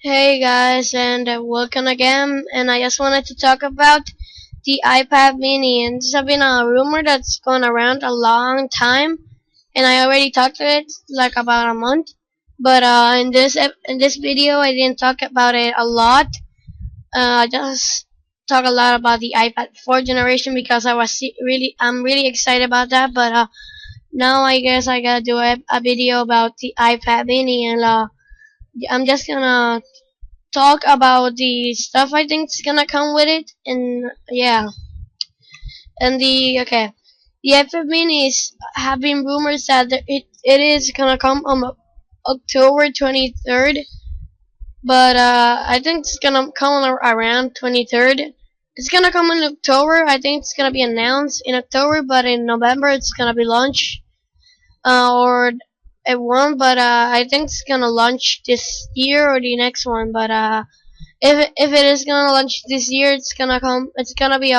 Hey guys, and welcome again. And I just wanted to talk about the iPad Mini. And this has been a rumor that's gone around a long time, and I already talked to it like about a month. But in this video, I didn't talk about it a lot. I just talk a lot about the iPad 4 generation because I'm really excited about that. But now I guess I gotta do a video about the iPad Mini, and I'm just gonna talk about the stuff I think is gonna come with it, and yeah, and the iPad Minis have been rumors that it is gonna come on October 23rd, but I think it's gonna come around 23rd. It's gonna come in October. I think it's gonna be announced in October, but in November it's gonna be launched, or it won't. But I think it's gonna launch this year or the next one. But if it is gonna launch this year, it's gonna be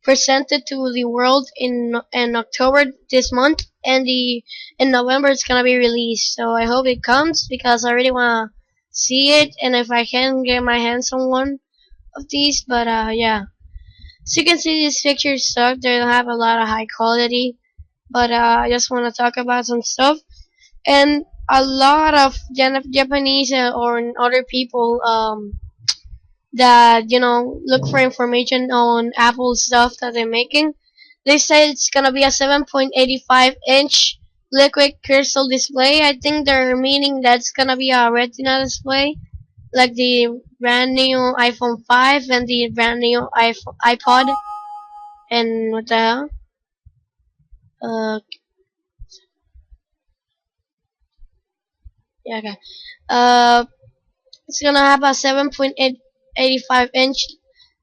presented to the world in October this month, and the in November it's gonna be released. So I hope it comes because I really wanna see it, and if I can get my hands on one of these. But yeah, so you can see these pictures suck. They don't have a lot of high quality, but I just wanna talk about some stuff. And a lot of Japanese or other people that look for information on Apple stuff that they're making. They say it's gonna be a 7.85-inch liquid crystal display. I think they're meaning that's gonna be a Retina display, like the brand new iPhone 5 and the brand new iPod. And what the hell? Uh, yeah, okay. Uh, it's gonna have a 7.85-inch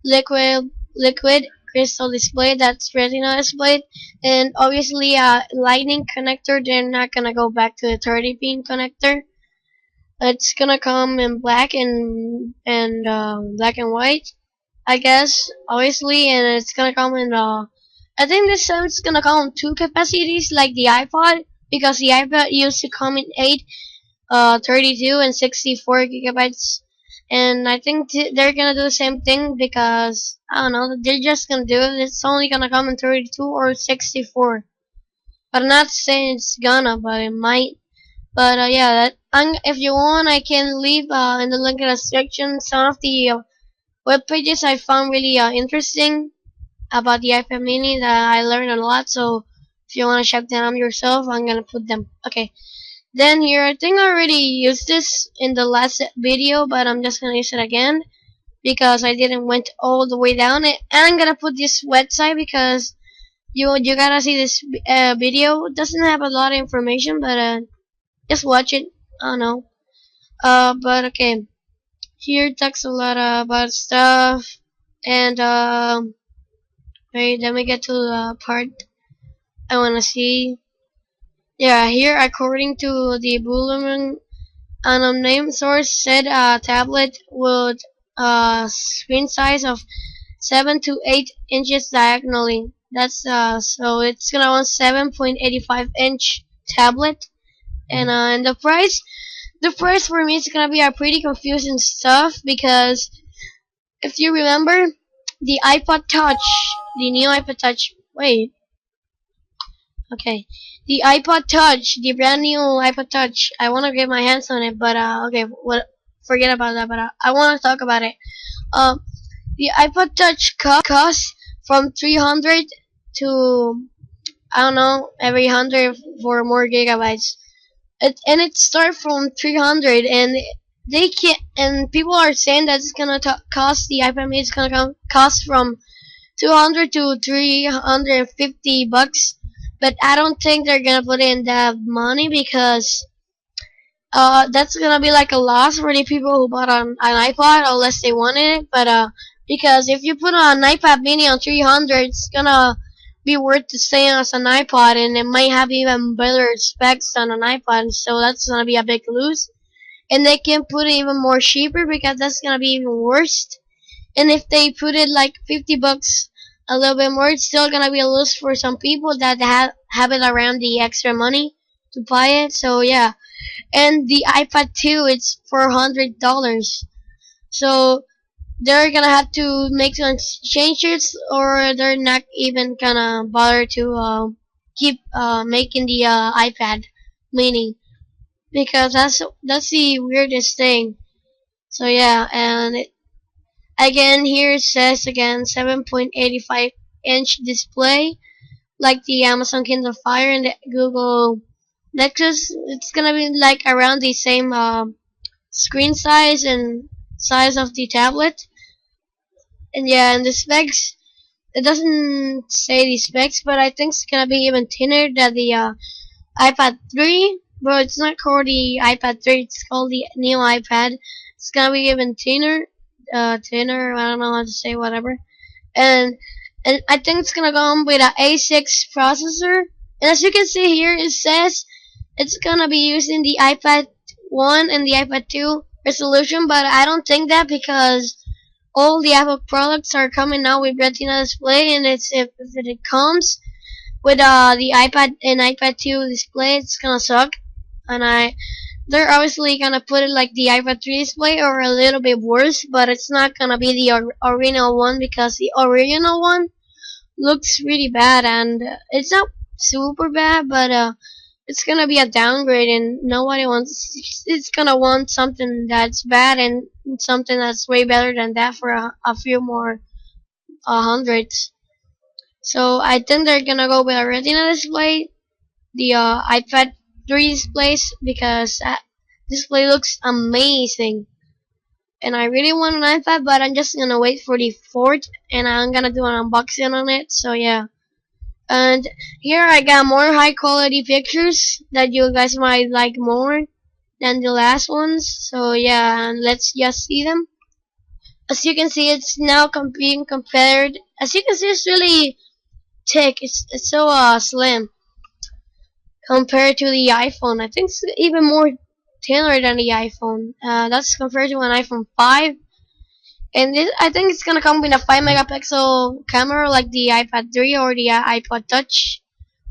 liquid crystal display that's Retina display, and obviously a lightning connector. They're not gonna go back to the 30-pin connector. It's gonna come in black and black and white, I guess, obviously, and it's gonna come in I think this is gonna come in two capacities like the iPod, because the iPod used to come in 8, 32 and 64 gigabytes, and I think they're gonna do the same thing because I don't know, they're just gonna do it. It's only gonna come in 32 or 64, but I'm not saying it's gonna, but it might. But yeah, if you want, I can leave in the link in the section some of the web pages I found really interesting about the iPad Mini that I learned a lot. So if you want to check them out yourself, I'm gonna put them. Okay. Then here, I think I already used this in the last video, but I'm just gonna use it again because I didn't went all the way down it. And I'm gonna put this website because you gotta see this video. It doesn't have a lot of information, but just watch it. I don't know. But okay. Here it talks a lot about stuff, and wait, let me get to the part I wanna see. Yeah, here according to the Boolean name source said a tablet with screen size of 7 to 8 inches diagonally. That's so it's gonna want 7.85-inch tablet, and the price for me is gonna be a pretty confusing stuff because if you remember the iPod Touch, the new iPod Touch. Wait, okay, the iPod Touch, the brand new iPod Touch. I want to get my hands on it, but okay, forget about that. But I want to talk about it. Um, the iPod Touch costs from 300 to I don't know every 100 for more gigabytes. It starts from 300, and they can't. And people are saying that it's gonna cost the iPad Mini. It's gonna cost from 200 to 350 bucks. But I don't think they're gonna put in that money because that's gonna be like a loss for the people who bought an iPod unless they wanted it. But because if you put an iPad Mini on 300, it's gonna be worth the same as an iPod, and it might have even better specs than an iPod. So that's gonna be a big lose. And they can put it even more cheaper because that's gonna be even worse. And if they put it like 50 bucks, a little bit more, it's still gonna be a loss for some people that have it around the extra money to buy it. So yeah, and the iPad 2 it's $400. So they're gonna have to make some changes, or they're not even gonna bother to keep making the iPad Mini, because that's the weirdest thing. So yeah, and again here it says again 7.85-inch display, like the Amazon Kindle Fire and the Google Nexus. It's gonna be like around the same screen size and size of the tablet. And yeah, and the specs, it doesn't say the specs, but I think it's gonna be even thinner than the iPad 3. But it's not called the iPad 3; it's called the new iPad. It's gonna be even thinner, thinner. I don't know how to say whatever. And I think it's gonna come with a A6 processor. And as you can see here, it says it's gonna be using the iPad 1 and the iPad 2 resolution, but I don't think that, because all the Apple products are coming out with Retina display, and if it comes with the iPad and iPad 2 display, it's gonna suck. And they're obviously gonna put it like the iPad 3 display or a little bit worse, but it's not gonna be the original one, because the original one looks really bad, and it's not super bad, but it's gonna be a downgrade, and nobody wants. It's gonna want something that's bad and something that's way better than that for a few more hundreds. So I think they're gonna go with a Retina display, the iPad 3 displays, because that display looks amazing. And I really want an iPad, but I'm just gonna wait for the fourth, and I'm gonna do an unboxing on it. So yeah. And here I got more high quality pictures that you guys might like more than the last ones. So yeah, and let's just see them. As you can see, it's now being compared. As you can see, it's really thick. It's so slim compared to the iPhone. I think it's even more thinner than the iPhone. That's compared to an iPhone 5. And this, I think it's gonna come with a 5 megapixel camera like the iPad 3 or the iPod Touch.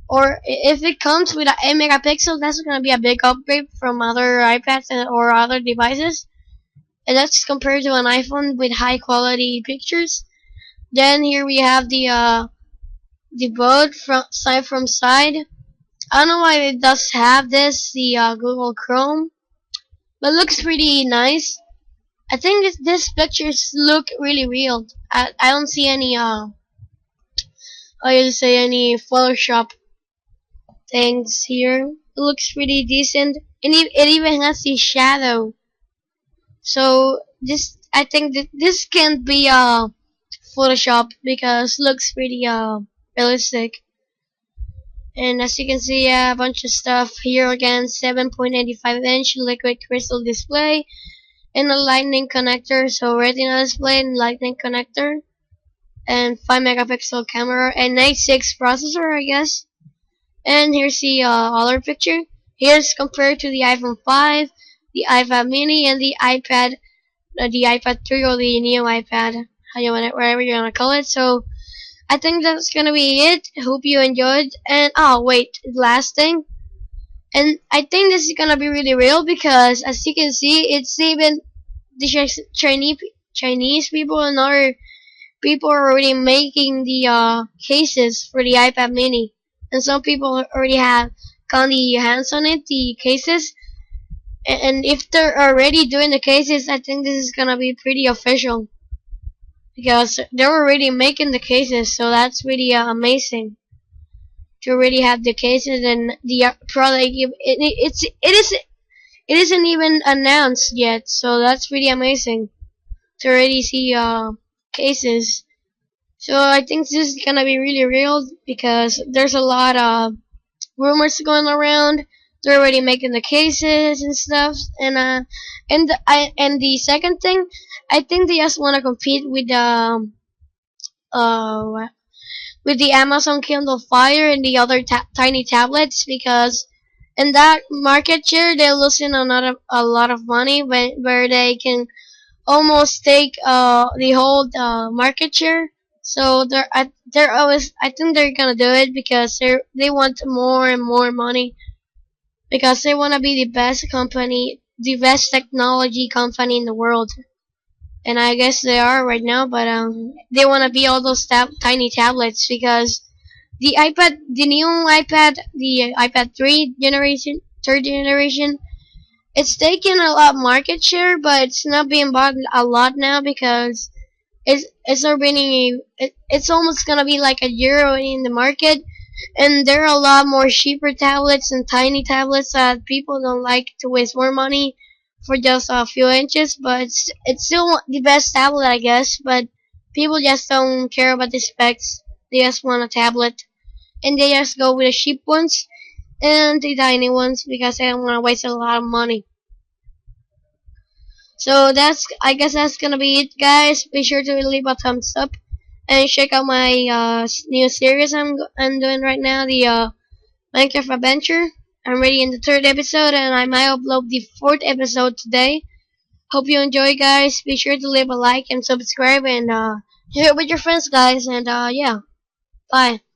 Or if it comes with a 8 megapixel, that's gonna be a big upgrade from other iPads or other devices. And that's compared to an iPhone with high quality pictures. Then here we have the board from side. I don't know why it does have this, the Google Chrome, but it looks pretty nice. I think this pictures look really real. I don't see any I just say any Photoshop things here. It looks pretty decent, and it even has the shadow. So this, I think that this can't be Photoshop, because it looks pretty realistic. And as you can see, a bunch of stuff here again. 7.85-inch liquid crystal display, and a lightning connector, so Retina display and lightning connector, and 5 megapixel camera, and A6 processor, I guess. And here's the other picture. Here's compared to the iPhone 5, the iPad Mini, and the iPad 3 or the new iPad, whatever you wanna call it. So I think that's gonna be it. Hope you enjoyed. And oh wait, last thing. And I think this is gonna be really real, because as you can see, it's even the Chinese people and other people are already making the cases for the iPad Mini, and some people already have got the hands on it, the cases. And if they're already doing the cases, I think this is gonna be pretty official, because they're already making the cases. So that's really amazing to already have the cases, and the product. It isn't even announced yet, so that's really amazing to already see cases. So I think this is gonna be really real, because there's a lot of rumors going around. They're already making the cases and stuff, and the second thing, I think they just want to compete uh with the Amazon Kindle Fire and the other tiny tablets, because in that market share they're losing a lot of money, where they can almost take the whole market share. So they're always, I think they're gonna do it, because they want more and more money because they want to be the best company, the best technology company in the world. And I guess they are right now, but they want to be all those tiny tablets because the new iPad, the iPad 3 generation, third generation, it's taking a lot of market share, but it's not being bought a lot now because it's not being it's almost gonna be like a euro in the market, and there are a lot more cheaper tablets and tiny tablets that people don't like to waste more money for just a few inches, but it's still the best tablet, I guess. But people just don't care about the specs. They just want a tablet, and they just go with the cheap ones and the tiny ones because they don't want to waste a lot of money. So I guess that's gonna be it, guys. Be sure to leave a thumbs up and check out my new series I'm doing right now, the Minecraft Adventure. I'm already in the third episode, and I might upload the fourth episode today. Hope you enjoy, guys. Be sure to leave a like and subscribe, and share it with your friends, guys. And yeah, bye.